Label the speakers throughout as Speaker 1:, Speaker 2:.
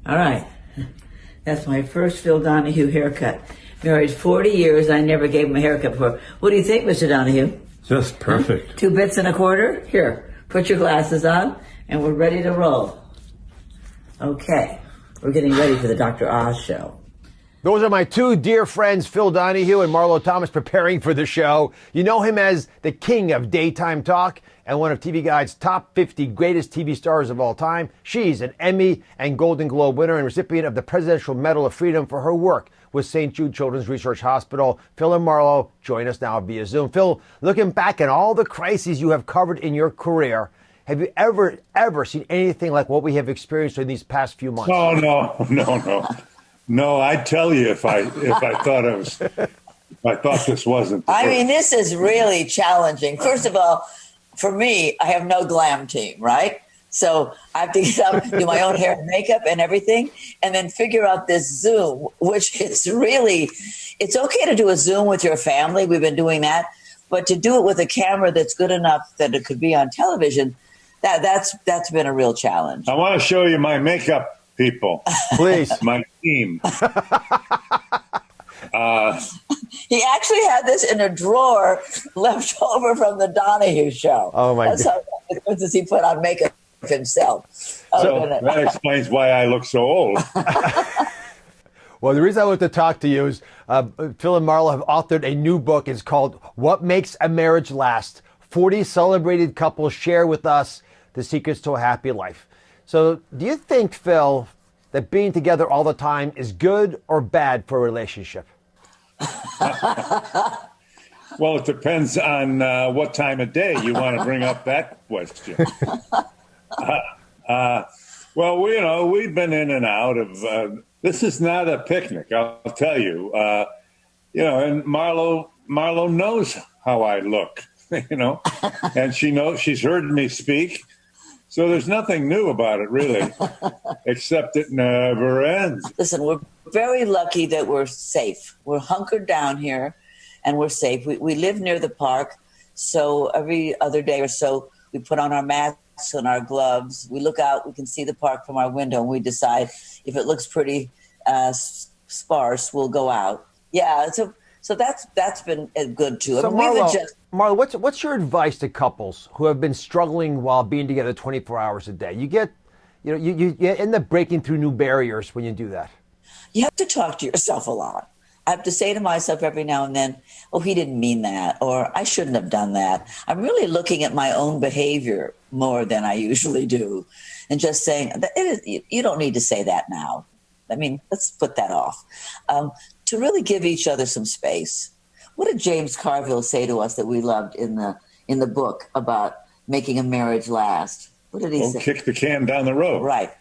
Speaker 1: All right. That's my first Phil Donahue haircut. Married 40 years. I never gave him a haircut before. What do you think, Mr. Donahue?
Speaker 2: Just perfect.
Speaker 1: Huh? 2 bits and a quarter? Here, put your glasses on, and we're ready to roll. Okay. We're getting ready for the Dr. Oz show.
Speaker 3: Those are my two dear friends, Phil Donahue and Marlo Thomas, preparing for the show. You know him as the king of daytime talk and one of TV Guide's top 50 greatest TV stars of all time. She's an Emmy and Golden Globe winner and recipient of the Presidential Medal of Freedom for her work with St. Jude Children's Research Hospital. Phil and Marlo join us now via Zoom. Phil, looking back at all the crises you have covered in your career, have you ever seen anything like what we have experienced in these past few months?
Speaker 2: Oh, no. No, I'd tell you if I thought this wasn't.
Speaker 1: I mean, this is really challenging. First of all, for me, I have no glam team, right? So I have to get up, do my own hair and makeup and everything, and then figure out this Zoom, which is really, it's okay to do a Zoom with your family. We've been doing that. But to do it with a camera that's good enough that it could be on television, that's been a real challenge.
Speaker 2: I want to show you my makeup people.
Speaker 3: Please.
Speaker 2: My team.
Speaker 1: He actually had this in a drawer left over from the Donahue show.
Speaker 3: Oh, my God.
Speaker 1: That's how he put on makeup himself.
Speaker 2: So that explains why I look so old.
Speaker 3: Well, the reason I want to talk to you is Phil and Marlo have authored a new book. It's called What Makes a Marriage Last? 40 celebrated couples share with us the secrets to a happy life. So do you think, Phil, that being together all the time is good or bad for a relationship?
Speaker 2: Well, it depends on what time of day you want to bring up that question. Well, we've been in and out of. This is not a picnic, I'll tell you. And Marlo knows how I look, and she's heard me speak. So there's nothing new about it, really, except it never ends.
Speaker 1: Listen, we're very lucky that we're safe. We're hunkered down here, and we're safe. We live near the park, so every other day or so, we put on our masks and our gloves. We look out, we can see the park from our window, and we decide if it looks pretty sparse, we'll go out. Yeah, so that's been good, too.
Speaker 3: So Marlo, what's your advice to couples who have been struggling while being together 24 hours a day? You end up breaking through new barriers when you do that.
Speaker 1: You have to talk to yourself a lot. I have to say to myself every now and then, oh, he didn't mean that, or I shouldn't have done that. I'm really looking at my own behavior more than I usually do and just saying, you don't need to say that now. I mean, let's put that off. To really give each other some space. What did James Carville say to us that we loved in the book about making a marriage last? What did he say?
Speaker 2: Kick the can down the road.
Speaker 1: Right.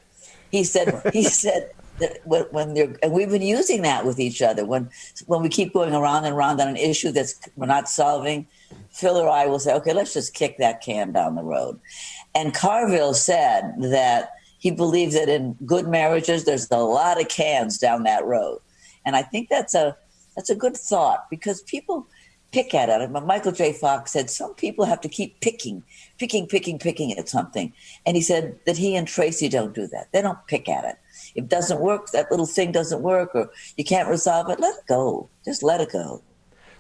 Speaker 1: He said that and we've been using that with each other. When we keep going around and around on an issue that's we're not solving, Phil or I will say, okay, let's just kick that can down the road. And Carville said that he believes that in good marriages, there's a lot of cans down that road. And I think that's a good thought because people pick at it. Michael J. Fox said some people have to keep picking at something. And he said that he and Tracy don't do that. They don't pick at it. If it doesn't work, that little thing doesn't work, or you can't resolve it, let it go. Just let it go.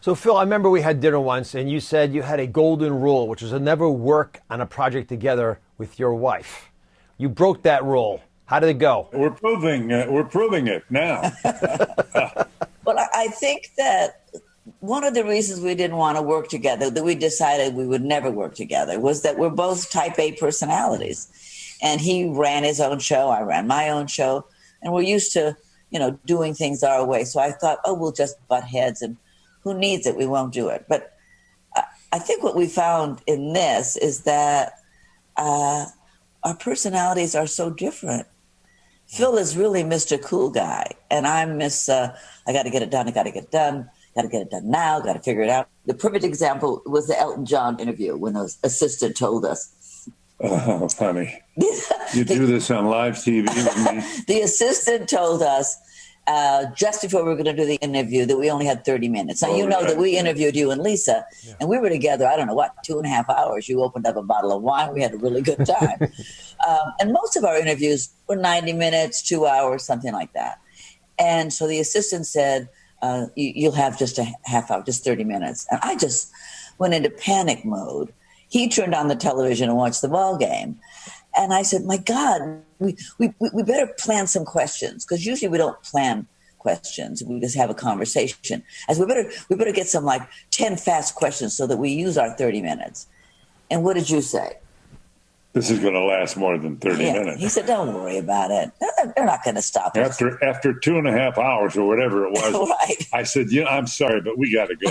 Speaker 3: So, Phil, I remember we had dinner once, and you said you had a golden rule, which was to never work on a project together with your wife. You broke that rule. How did it go?
Speaker 2: We're proving it now.
Speaker 1: Well, I think that one of the reasons we didn't want to work together, that we decided we would never work together, was that we're both type A personalities. And he ran his own show, I ran my own show, and we're used to, doing things our way. So I thought, we'll just butt heads, and who needs it? We won't do it. But I think what we found in this is that our personalities are so different. Phil is really Mr. Cool Guy, and I'm Miss, I got to get it done, got to get it done now, got to figure it out. The perfect example was the Elton John interview when the assistant told us.
Speaker 2: Oh, funny. You do this on live TV with me?
Speaker 1: The assistant told us just before we were going to do the interview, that we only had 30 minutes. Now, you know that we interviewed you and Lisa, and we were together, I don't know what, 2.5 hours. You opened up a bottle of wine. We had a really good time. And most of our interviews were 90 minutes, 2 hours, something like that. And so the assistant said, you'll have just a half hour, just 30 minutes. And I just went into panic mode. He turned on the television and watched the ball game. And I said, my God, we better plan some questions, because usually we don't plan questions. We just have a conversation. I said, we better get some 10 fast questions so that we use our 30 minutes. And what did you say?
Speaker 2: This is going to last more than 30 minutes.
Speaker 1: He said, don't worry about it. They're not going to stop us.
Speaker 2: After 2.5 hours or whatever it was,
Speaker 1: right.
Speaker 2: I said, I'm sorry, but we got to go.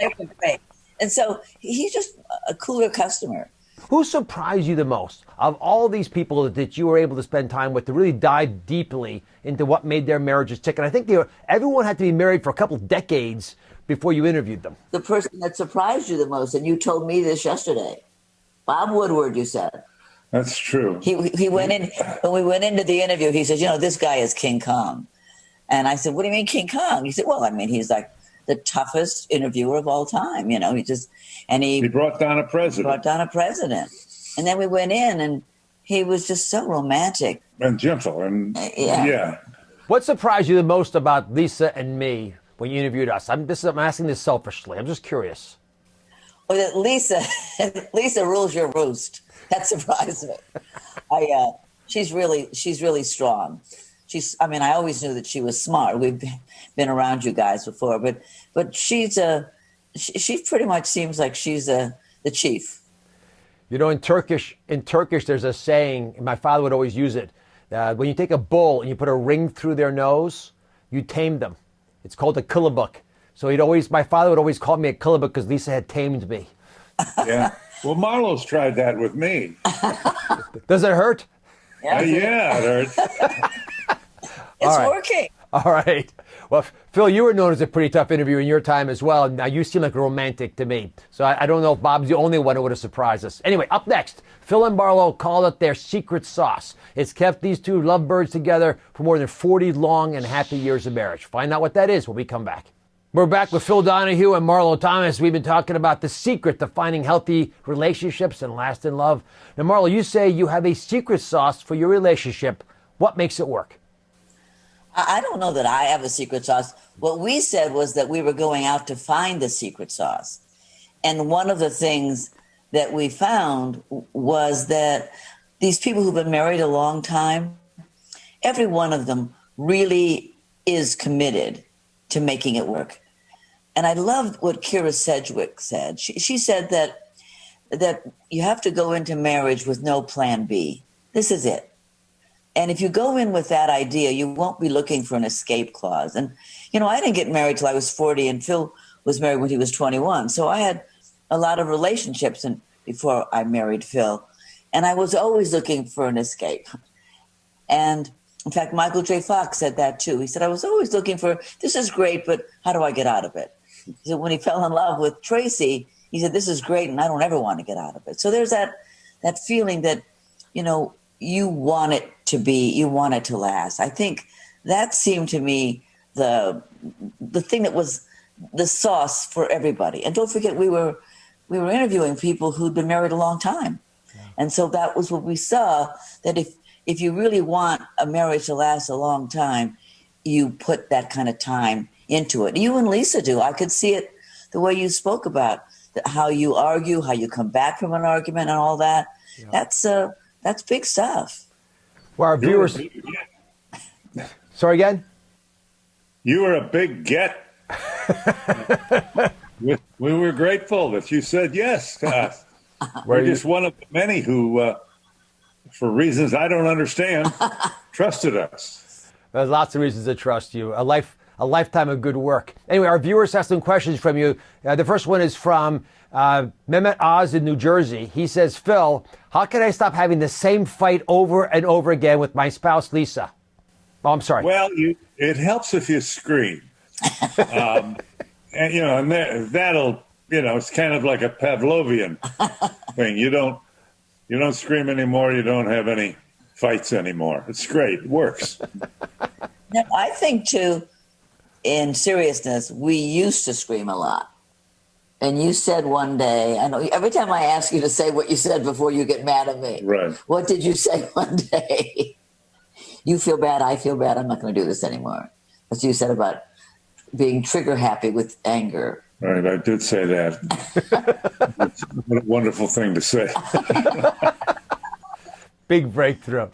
Speaker 1: They were great. And so he's just a cooler customer.
Speaker 3: Who surprised you the most of all these people that you were able to spend time with, to really dive deeply into what made their marriages tick? And I think everyone had to be married for a couple decades before you interviewed them.
Speaker 1: The person that surprised you the most, and you told me this yesterday, Bob Woodward, you said.
Speaker 2: That's true.
Speaker 1: He went in, when we went into the interview, he said, this guy is King Kong. And I said, what do you mean King Kong? He said, well, he's like the toughest interviewer of all time. He
Speaker 2: brought down a president.
Speaker 1: And then we went in, and he was just so romantic.
Speaker 2: And gentle. And yeah.
Speaker 3: What surprised you the most about Lisa and me when you interviewed us? I'm asking this selfishly. I'm just curious.
Speaker 1: Well, that Lisa rules your roost. That surprised me. She's really strong. I always knew that she was smart. We've been around you guys before, but she pretty much seems like she's the chief.
Speaker 3: In Turkish, there's a saying, and my father would always use it. When you take a bull and you put a ring through their nose, you tame them. It's called a kılabuk. So my father would always call me a kılabuk because Lisa had tamed me.
Speaker 2: Yeah. Well, Marlo's tried that with me.
Speaker 3: Does it hurt?
Speaker 1: Yeah,
Speaker 2: it hurts.
Speaker 1: It's working.
Speaker 3: All right. Well, Phil, you were known as a pretty tough interviewer in your time as well. Now, you seem like a romantic to me. So I don't know if Bob's the only one who would have surprised us. Anyway, up next, Phil and Marlo call it their secret sauce. It's kept these two lovebirds together for more than 40 long and happy years of marriage. Find out what that is when we come back. We're back with Phil Donahue and Marlo Thomas. We've been talking about the secret to finding healthy relationships and lasting love. Now, Marlo, you say you have a secret sauce for your relationship. What makes it work?
Speaker 1: I don't know that I have a secret sauce. What we said was that we were going out to find the secret sauce. And one of the things that we found was that these people who've been married a long time, every one of them really is committed to making it work. And I loved what Kira Sedgwick said. She said that you have to go into marriage with no plan B. This is it. And if you go in with that idea, you won't be looking for an escape clause. And, I didn't get married till I was 40, and Phil was married when he was 21. So I had a lot of relationships before I married Phil. And I was always looking for an escape. And in fact, Michael J. Fox said that too. He said, I was always looking for, this is great, but how do I get out of it? He said, when he fell in love with Tracy, he said, this is great, and I don't ever want to get out of it. So there's that feeling that, you want it to last. I think that seemed to me the thing that was the sauce for everybody. And don't forget, we were interviewing people who'd been married a long time. Yeah. And so that was what we saw, that if you really want a marriage to last a long time, you put that kind of time into it. You and Lisa do. I could see it the way you spoke about how you argue, how you come back from an argument and all that. Yeah. That's big stuff.
Speaker 3: Well, our viewers... Sorry again?
Speaker 2: You were a big get. We were grateful that you said yes to us. We're just one of the many who, for reasons I don't understand, trusted us.
Speaker 3: There's lots of reasons to trust you. A lifetime of good work. Anyway, our viewers have some questions from you. The first one is from Mehmet Oz in New Jersey. He says, Phil, how can I stop having the same fight over and over again with my spouse, Lisa? Oh, I'm sorry.
Speaker 2: Well, it helps if you scream. And that'll, it's kind of like a Pavlovian thing. You don't scream anymore. You don't have any fights anymore. It's great. It works.
Speaker 1: No, I think too, in seriousness, we used to scream a lot. And you said one day, I know every time I ask you to say what you said before, you get mad at me.
Speaker 2: Right.
Speaker 1: What did you say one day? You feel bad, I feel bad, I'm not going to do this anymore. That's what you said about being trigger happy with anger.
Speaker 2: Right, I did say that. What a wonderful thing to say.
Speaker 3: Big breakthrough.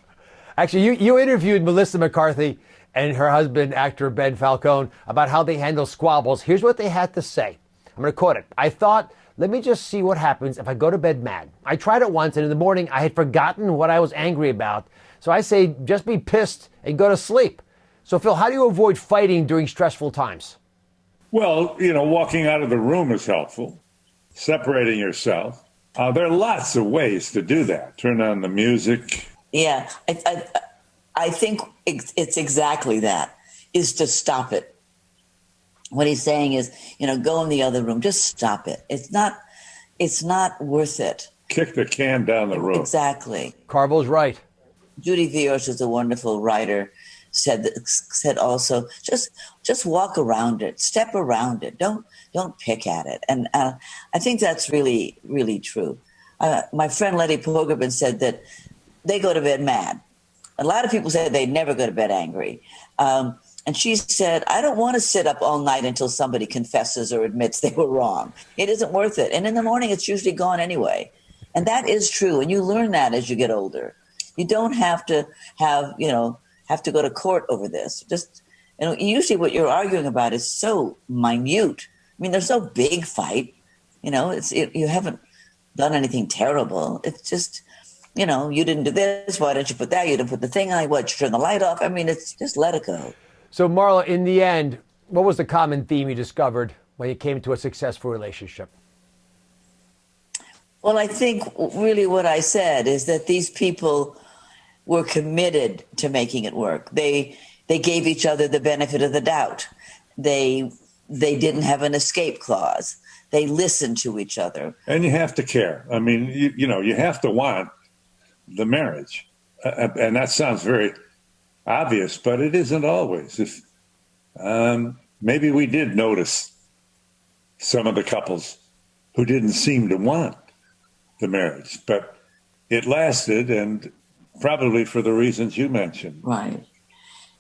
Speaker 3: Actually, you interviewed Melissa McCarthy and her husband, actor Ben Falcone, about how they handle squabbles. Here's what they had to say. I'm going to quote it. I thought, let me just see what happens if I go to bed mad. I tried it once, and in the morning, I had forgotten what I was angry about. So I say, just be pissed and go to sleep. So, Phil, how do you avoid fighting during stressful times?
Speaker 2: Well, walking out of the room is helpful. Separating yourself. There are lots of ways to do that. Turn on the music.
Speaker 1: Yeah, I think it's exactly that, is to stop it. What he's saying is, go in the other room. Just stop it. It's not worth it.
Speaker 2: Kick the can down the road.
Speaker 1: Exactly.
Speaker 3: Carvo's right.
Speaker 1: Judy Vios is a wonderful writer. Said also, just walk around it, step around it. Don't pick at it. And I think that's really, really true. My friend Letty Pogrebin said that they go to bed mad. A lot of people say they never go to bed angry. And she said, I don't want to sit up all night until somebody confesses or admits they were wrong. It isn't worth it. And in the morning, it's usually gone anyway. And that is true. And you learn that as you get older. You don't have to have to go to court over this. Just, usually what you're arguing about is so minute. I mean, there's no big fight. You haven't done anything terrible. It's just, you didn't do this. Why didn't you put that? You didn't put the thing on. What, you turn the light off? I mean, it's just let it go.
Speaker 3: So, Marlo, in the end, what was the common theme you discovered when you came to a successful relationship?
Speaker 1: Well, I think really what I said is that these people were committed to making it work. They gave each other the benefit of the doubt. They didn't have an escape clause. They listened to each other.
Speaker 2: And you have to care. I mean, you have to want the marriage. And that sounds very obvious, but it isn't always. If maybe we did notice some of the couples who didn't seem to want the marriage, but it lasted, and probably for the reasons you mentioned.
Speaker 1: Right.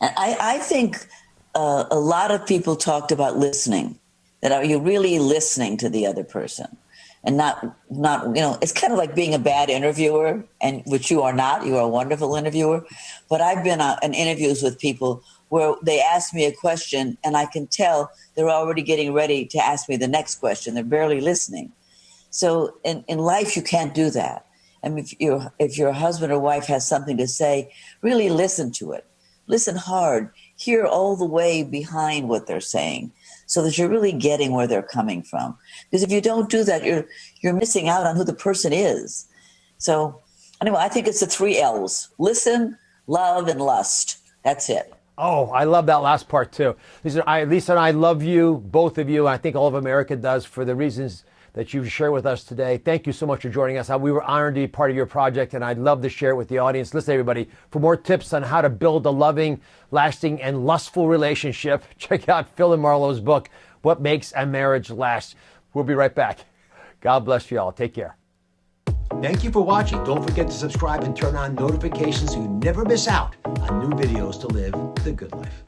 Speaker 1: And I think a lot of people talked about listening. That are you really listening to the other person, and not it's kind of like being a bad interviewer, and which you are not. You are a wonderful interviewer, but I've been in interviews with people where they ask me a question, and I can tell they're already getting ready to ask me the next question. They're barely listening. So in life, you can't do that. I mean, if your husband or wife has something to say, really listen to it. Listen hard. Hear all the way behind what they're saying, so that you're really getting where they're coming from. Because if you don't do that, you're missing out on who the person is. So anyway, I think it's the 3 L's: listen, love, and lust. That's it.
Speaker 3: Oh, I love that last part too. Lisa and I love you, both of you. And I think all of America does, for the reasons that you've shared with us today. Thank you so much for joining us. We were honored to be part of your project, and I'd love to share it with the audience. Listen, everybody, for more tips on how to build a loving, lasting, and lustful relationship, check out Phil and Marlo's book, What Makes a Marriage Last. We'll be right back. God bless you all. Take care. Thank you for watching. Don't forget to subscribe and turn on notifications so you never miss out on new videos to live the good life.